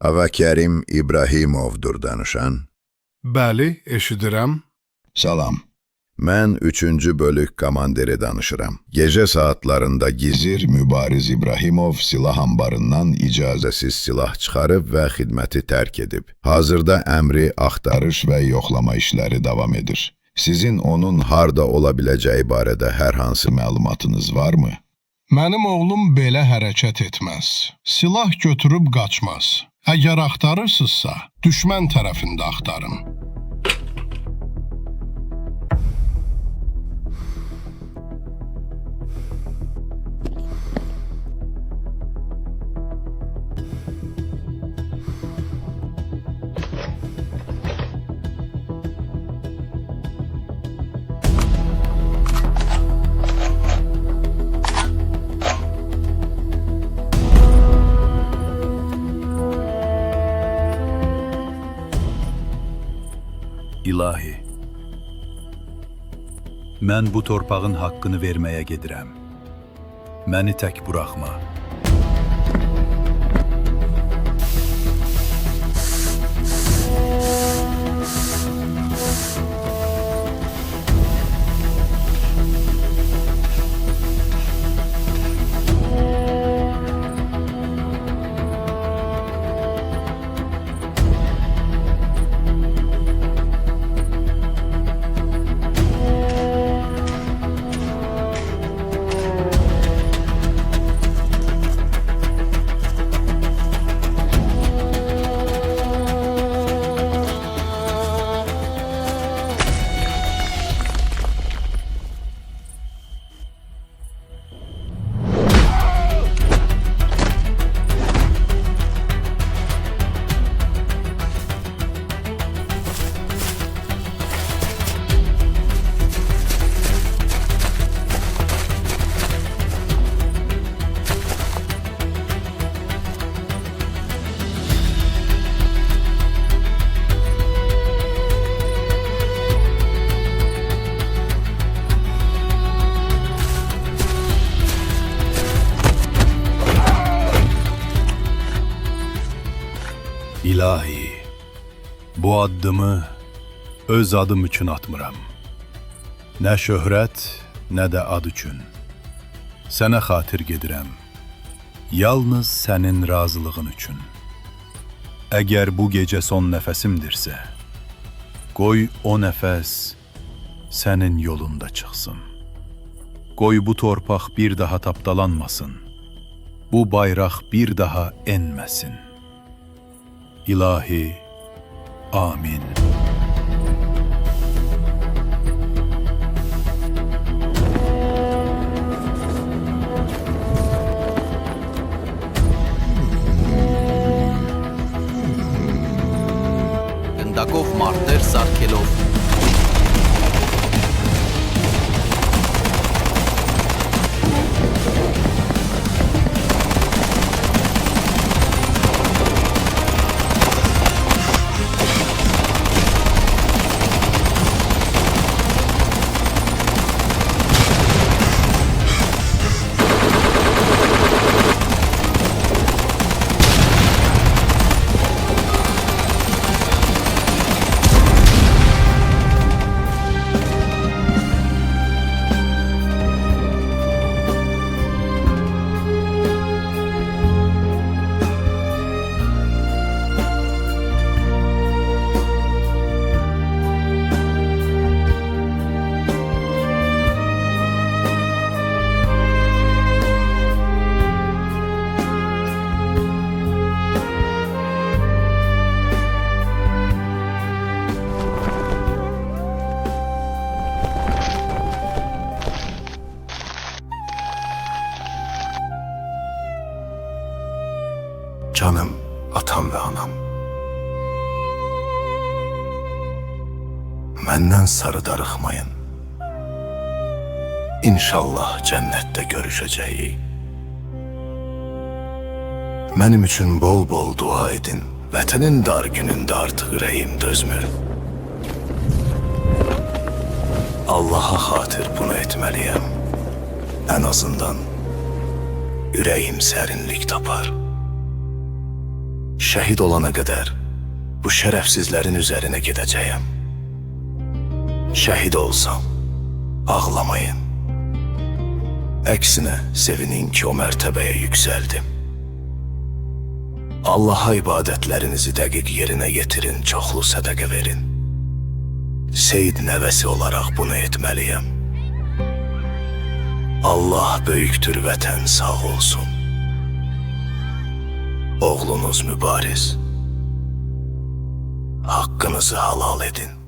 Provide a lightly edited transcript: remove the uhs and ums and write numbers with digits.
Ava Kerim İbrahimovdur danışan. Bəli, eşidirəm. Salam. Mən 3-cü bölük komandiri danışıram. Gece saatlarında Gizir Mübariz İbrahimov silah ambarından icazəsiz silah çıxarıb və xidməti tərk edib. Hazırda əmri axtarış və yoxlama işləri davam edir. Sizin onun harda ola biləcəyi barədə hər hansı məlumatınız varmı? Mənim oğlum belə hərəkət etməz. Silah götürüb qaçmaz. Əgər axtarırsınızsa, düşmən tərəfində axtarın. İlahi, mən bu torpağın haqqını verməyə gedirəm. Məni tək buraxma. İlahi, bu addımı öz adım üçün atmıram. Nə şöhrət, nə də ad üçün. Sənə xatir gedirəm. Yalnız sənin razılığın üçün. Əgər bu gecə son nəfəsimdirsə, qoy o nəfəs sənin yolunda çıxsın. Qoy bu torpaq bir daha tapdalanmasın. Bu bayraq bir daha enməsin. İlahi, amin. Գնդակով մարտեր սարքելով Canım, atam ve anam. Məndən sarı darıxmayın. İnşallah cənnətdə görüşəcəyik. Mənim üçün bol-bol dua edin. Vətənin dar günündə artıq ürəyim dözmür. Allah'a xatir bunu etməliyəm. Ən azından ürəyim sərinlik tapar. şəhid olana qədər bu şərəfsizlərin üzərinə gedəcəyəm. Şəhid olsam, ağlamayın. Əksinə, sevinin ki, o mərtəbəyə yüksəldim. Allaha ibadətlərinizi dəqiq yerinə yetirin, çoxlu sədəqə verin. Seyid nəvəsi olaraq bunu etməliyəm. Allah böyükdür, vətən sağ olsun. Oğlunuz mübariz. Haqqınızı halal edin.